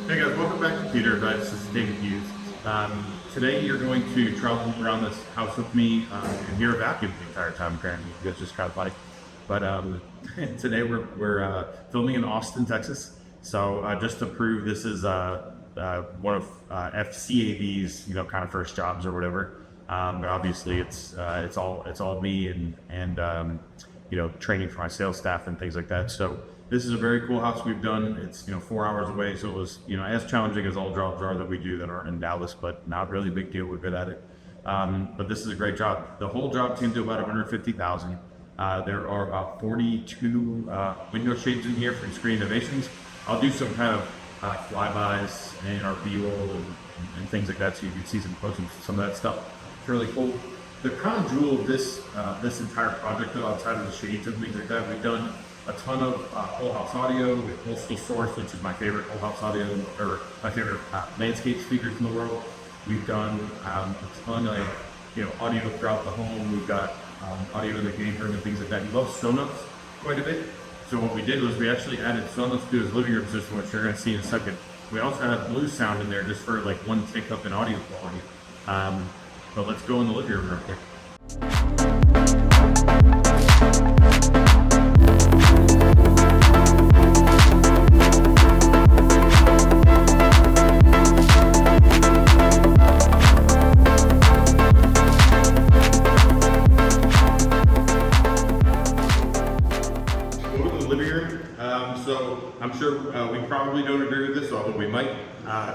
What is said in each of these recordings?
Hey guys, welcome back to Theater Advice. This is David Hughes. Today you're going to travel around this house with me and hear a vacuum the entire time. Apparently, you guys just got like. But today we're filming in Austin, Texas. So just to prove this is one of FCAV's kind of first jobs or whatever. But obviously it's all me and training for my sales staff and things like that. So this is a very cool house we've done. It's 4 hours away, so it was as challenging as all jobs are that we do that aren't in Dallas, but not really a big deal. We're good at it. But this is a great job. The whole job came to about $150,000. There are about 42 window shades in here for screen innovations. I'll do some kind of flybys and our B-roll and things like that, so you can see some close-ups, some of that stuff. It's really cool. The crown jewel of this entire project, though, outside of the shades and things like that, we've done a ton of whole house audio with Postal Source, which is my favorite whole house audio, or my favorite landscape speakers in the world. We've done a ton of audio throughout the home. We've got audio in the game room and things like that. He loves Sonus quite a bit. So what we did was we actually added Sonus to his living room system, which you're going to see in a second. We also had blue sound in there just for like one tick up in audio quality. But let's go in the living room real quick. So I'm sure we probably don't agree with this, although we might.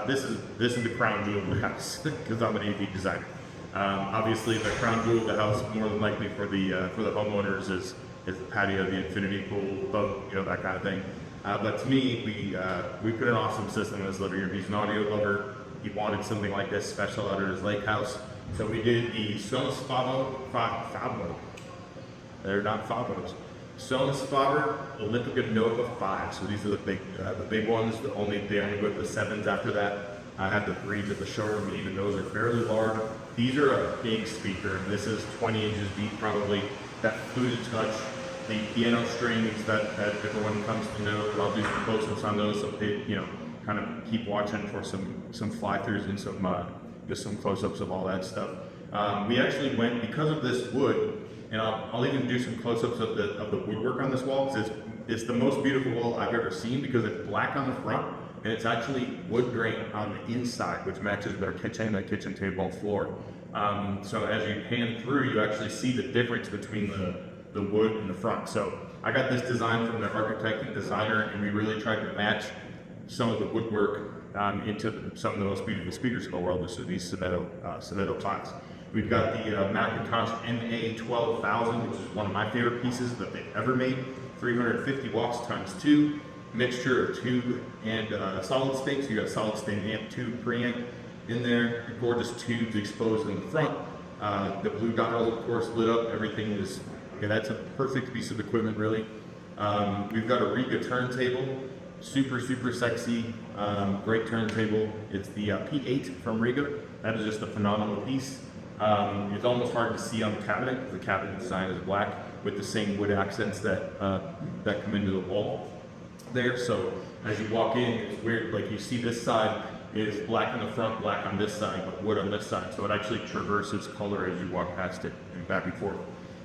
This is the crown jewel of the house because I'm an AV designer. Obviously, the crown jewel of the house, more than likely for the homeowners, is the patio, the infinity pool, boat, that kind of thing. But to me, we put an awesome system in his living room. He's an audio lover. He wanted something like this special out at his lake house, so we did the Sonus Faber. They're not Fabos. Sonus Faber Olympica Nova 5. So these are the big ones. They only go to the 7s after that. I have the 3s at the showroom, and even those are fairly large. These are a big speaker. This is 20 inches deep, probably. That fluid touch, the piano strings that everyone comes to know. I'll do some close-ups on those, so they kind of keep watching for some fly-throughs and some close-ups of all that stuff. We actually went, because of this wood, and I'll even do some close-ups of the woodwork on this wall, because it's the most beautiful wall I've ever seen, because it's black on the front, and it's actually wood grain on the inside, which matches with our kitchen table floor. So as you pan through, you actually see the difference between the wood and the front. So I got this design from the architect and designer, and we really tried to match some of the woodwork into some of the most beautiful speakers in the world. This is these Sonetto pots. We've got the Mcintosh MA12000, which is one of my favorite pieces that they've ever made. 350 watts times 2, mixture of tube and solid state. So you got solid state amp, tube, preamp in there. Gorgeous tubes exposed in the front. The blue dial, of course, lit up. Everything is, that's a perfect piece of equipment, really. We've got a Riga turntable. Super sexy, great turntable. It's the P8 from Riga. That is just a phenomenal piece. It's almost hard to see on the cabinet. The cabinet design is black with the same wood accents that come into the wall there. So as you walk in, it's weird. Like you see this side is black on the front, black on this side, but wood on this side. So it actually traverses color as you walk past it and back and forth.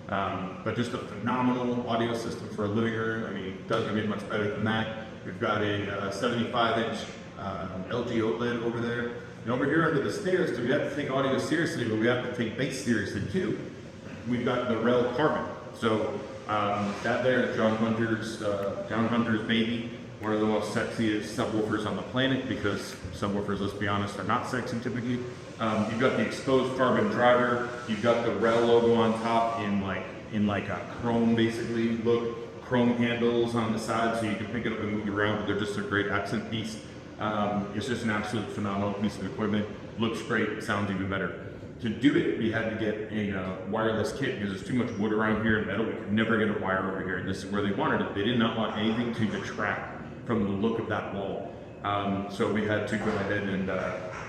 But just a phenomenal audio system for a living room. I mean, it doesn't get much better than that. We've got a 75-inch LG OLED over there. And over here under the stairs, we have to take audio seriously, but we have to take bass seriously too. We've got the Rel Carbon. So that there is John Hunter's baby, one of the most sexiest subwoofers on the planet, because subwoofers, let's be honest, are not sexy typically. You've got the exposed carbon driver. You've got the Rel logo on top in like a chrome basically look. Chrome handles on the side, so you can pick it up and move it around, but they're just a great accent piece. It's just an absolute phenomenal piece of equipment. Looks great, sounds even better. To do it, we had to get a wireless kit because there's too much wood around here and metal. We could never get a wire over here, and this is where they wanted it. They did not want anything to detract from the look of that wall. So we had to go ahead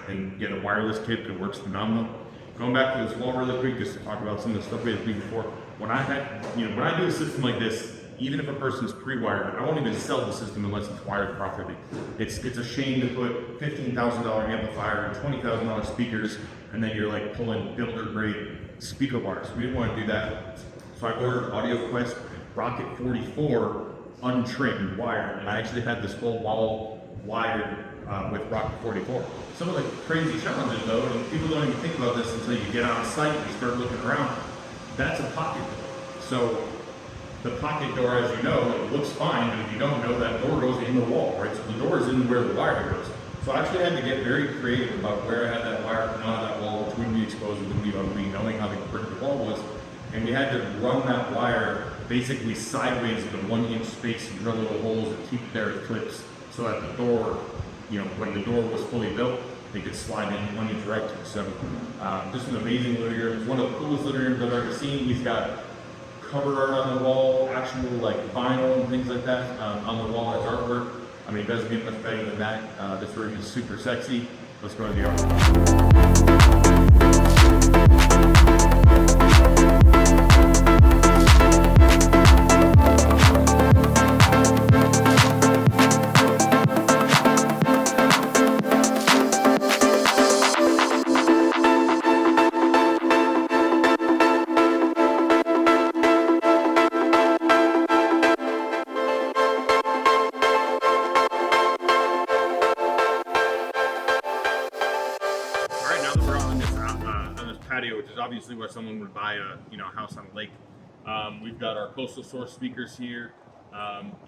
and get a wireless kit that works phenomenal. Going back to this wall really quick, just to talk about some of the stuff we had to do before. When I do a system like this, even if a person's pre-wired, I won't even sell the system unless it's wired properly. It's a shame to put $15,000 amplifier and $20,000 speakers, and then you're like pulling builder-grade speaker wires. We didn't want to do that. So I ordered AudioQuest Rocket 44 untrimmed wire, and I actually had this whole wall wired with Rocket 44. Some of the crazy challenges though, and people don't even think about this until you get on site and start looking around, that's a pocket door. So the pocket door, as you know, it looks fine, but if you don't know, that door goes in the wall, right? So the door is in where the wire goes. So I actually had to get very creative about where I had that wire coming out of that wall, which wouldn't be exposed, wouldn't be ugly, knowing how the brick the wall was. And we had to run that wire basically sideways in a 1 inch space and drill little holes and keep it there at clips so that the door, you know, when the door was fully built, they could slide in 1 inch right. So just an amazing living room. It's one of the coolest living rooms I've ever seen. He's got cover art on the wall, actual like vinyl and things like that on the wall as artwork. I mean, it doesn't get much better than that. This room is super sexy. Let's go to the art. Patio, which is obviously where someone would buy a house on a lake. We've got our Coastal Source speakers here.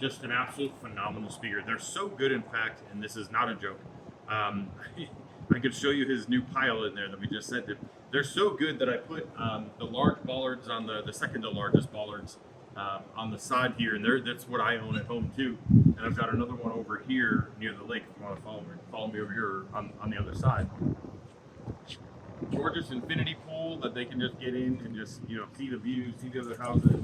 Just an absolute phenomenal speaker. They're so good, in fact, and this is not a joke. I could show you his new pile in there that we just sent him. They're so good that I put the large bollards on the second to largest bollards on the side here, and that's what I own at home too. And I've got another one over here near the lake. If you want to follow me over here on the other side. Gorgeous infinity pool that they can just get in and just see the views, see the other houses,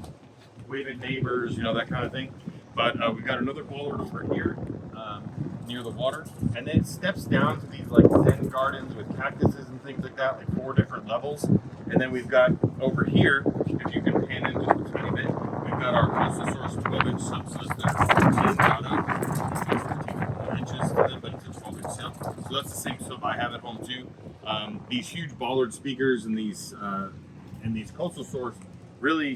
wave at neighbors, that kind of thing. But we've got another bollard over here near the water, and then it steps down to these like Zen gardens with cactuses and things like that, like 4 different levels. And then we've got over here, if you can pan in just a tiny bit, we've got our Coastal Source 12-inch subsystem. Inches to them, but it's a 12-inch sub. So that's the same sub I have at home too. These huge bollard speakers and these Coastal Source really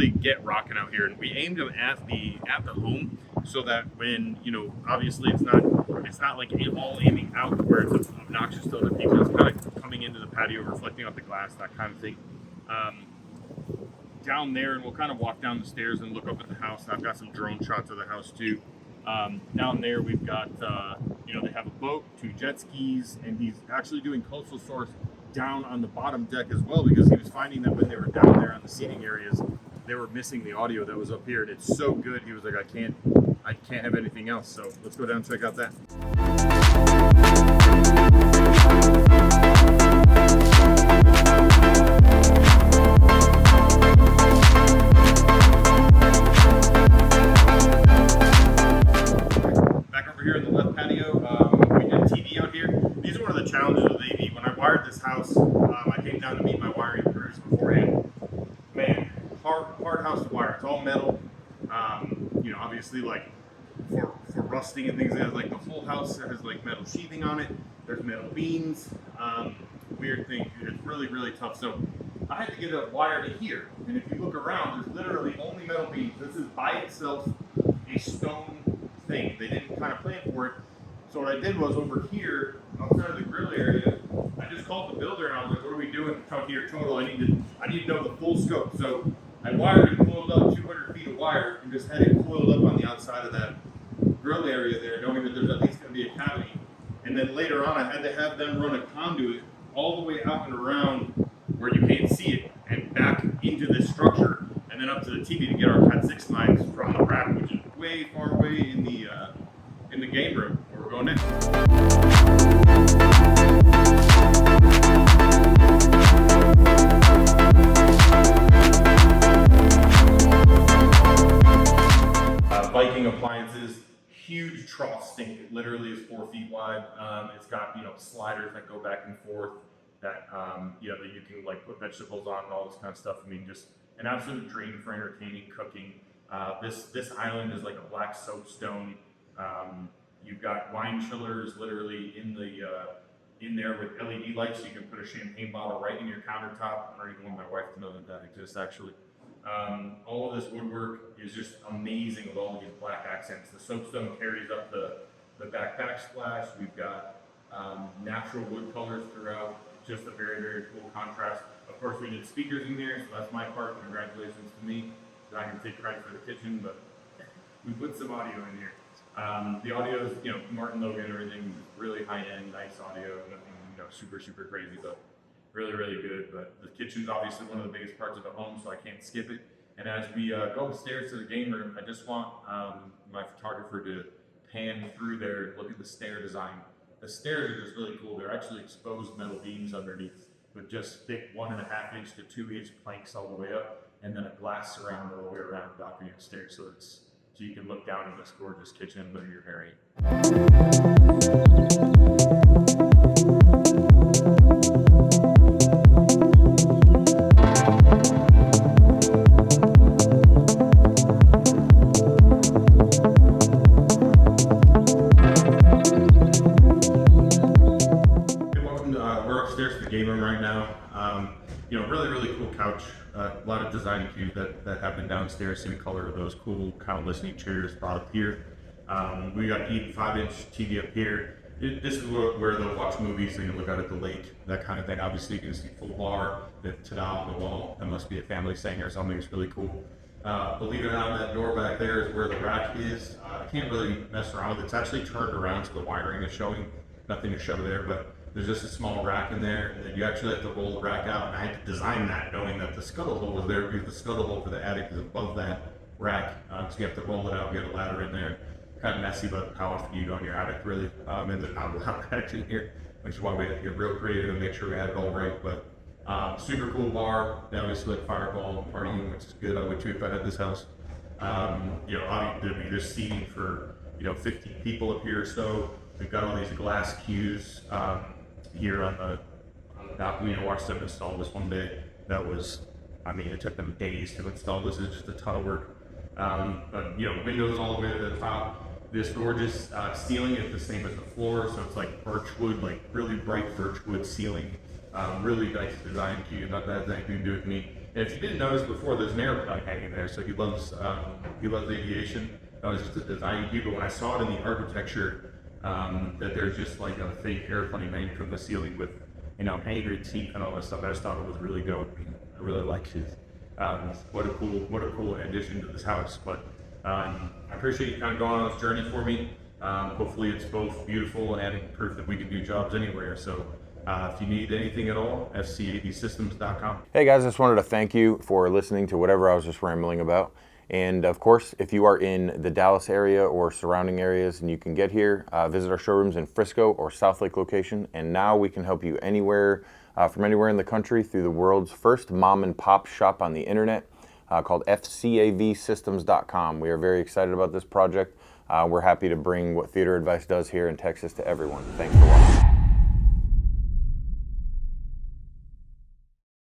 get rocking out here. And we aimed them at the home so that when obviously it's not like all aiming out where it's obnoxious to other people. It's kind of coming into the patio, reflecting off the glass, that kind of thing. Down there, and we'll kind of walk down the stairs and look up at the house. I've got some drone shots of the house too. Down there we've got, they have a boat, 2 jet skis, and he's actually doing Coastal Source down on the bottom deck as well, because he was finding that when they were down there on the seating areas, they were missing the audio that was up here, and it's so good. He was like, I can't have anything else. So let's go down and check out that. Here in the left patio, we did TV out here. These are one of the challenges with AV. When I wired this house, I came down to meet my wiring crews beforehand. Man, hard house to wire. It's all metal. Obviously, like for rusting and things like that. Like the whole house has like metal sheathing on it. There's metal beams. Weird thing. It's really, really tough. So I had to get a wire to here. And if you look around, there's literally only metal beams. This is by itself a stone thing. They didn't kind of plan for it. So what I did was over here, outside of the grill area, I just called the builder and I was like, what are we doing out here total? I need to know the full scope. So I wired and coiled up 200 feet of wire and just had it coiled up on the outside of that grill area there, knowing that there's at least going to be a cavity. And then later on, I had to have them run a conduit all the way out and around where you can't see it and back into this structure and then up to the TV to get our Cat 6 lines from the rack, which is way far away in the game room where we're going next. Viking appliances, huge trough sink. It literally is 4 feet wide. It's got sliders that go back and forth that that you can like put vegetables on and all this kind of stuff. I mean, just an absolute dream for entertaining, cooking. This island is like a black soapstone. You've got wine chillers literally in there with LED lights. So you can put a champagne bottle right in your countertop. I don't even want my wife to know that exists actually. All of this woodwork is just amazing with all these black accents. The soapstone carries up the back backsplash. We've got natural wood colors throughout. Just a very, very cool contrast. Of course, we did speakers in here, so that's my part. Congratulations to me. I can take credit for the kitchen, but we put some audio in here. The audio is, Martin Logan, everything really high-end, nice audio, nothing, super, super crazy, but really, really good. But the kitchen's obviously one of the biggest parts of the home, so I can't skip it. And as we go upstairs to the game room, I just want my photographer to pan through there and look at the stair design. The stairs are just really cool. They're actually exposed metal beams underneath with just thick 1.5 inch to 2 inch planks all the way up, and then a glass surround all the way around the balcony upstairs, so you can look down in this gorgeous kitchen that you're very. We're upstairs to the game room right now. Really, really cool couch. A lot of design cues that have been downstairs, same color of those cool kind of listening chairs brought up here. We got 85-inch TV up here. This is where they'll watch movies, so you can look out at the lake, that kind of thing. Obviously, you can see full bar, the ta-da on the wall. That must be a family saying or something. It's really cool. Believe it or not, that door back there is where the rack is. I can't really mess around with it. It's actually turned around, so the wiring is showing. Nothing to show there, but there's just a small rack in there, and then you actually have to roll the rack out, and I had to design that knowing that the scuttle hole was there because the scuttle hole for the attic is above that rack, so you have to roll it out and get a ladder in there. Kind of messy, but how often you go in your attic really, in the not attic in here, which is why we had to get real creative and make sure we had it all right. But super cool bar, they obviously like fireball partying, which is good. I would too if I had this house. There's seating for 50 people up here or so. We've got all these glass cues here on the balcony. I watched them install this one day. It took them days to install this. It's just a ton of work. But windows all the way to the top. This gorgeous ceiling is the same as the floor, so it's like birchwood, like really bright birchwood ceiling. Really nice design cue. Not that has anything to do with me. And if you didn't notice before, there's an airplane hanging there. So he loves aviation. That was just a design cue. But when I saw it in the architecture, that there's just like a fake airplane hanging from the ceiling with, hanger teeth and all that stuff. I just thought it was really dope. I really liked it. What a cool addition to this house. But I appreciate you kind of going on this journey for me. Hopefully it's both beautiful and adding proof that we can do jobs anywhere. So if you need anything at all, fcavsystems.com. Hey guys, I just wanted to thank you for listening to whatever I was just rambling about. And of course, if you are in the Dallas area or surrounding areas and you can get here, visit our showrooms in Frisco or South Lake location. And now we can help you anywhere, from anywhere in the country through the world's first mom and pop shop on the internet called fcavsystems.com. We are very excited about this project. We're happy to bring what Theater Advice does here in Texas to everyone. Thanks for watching.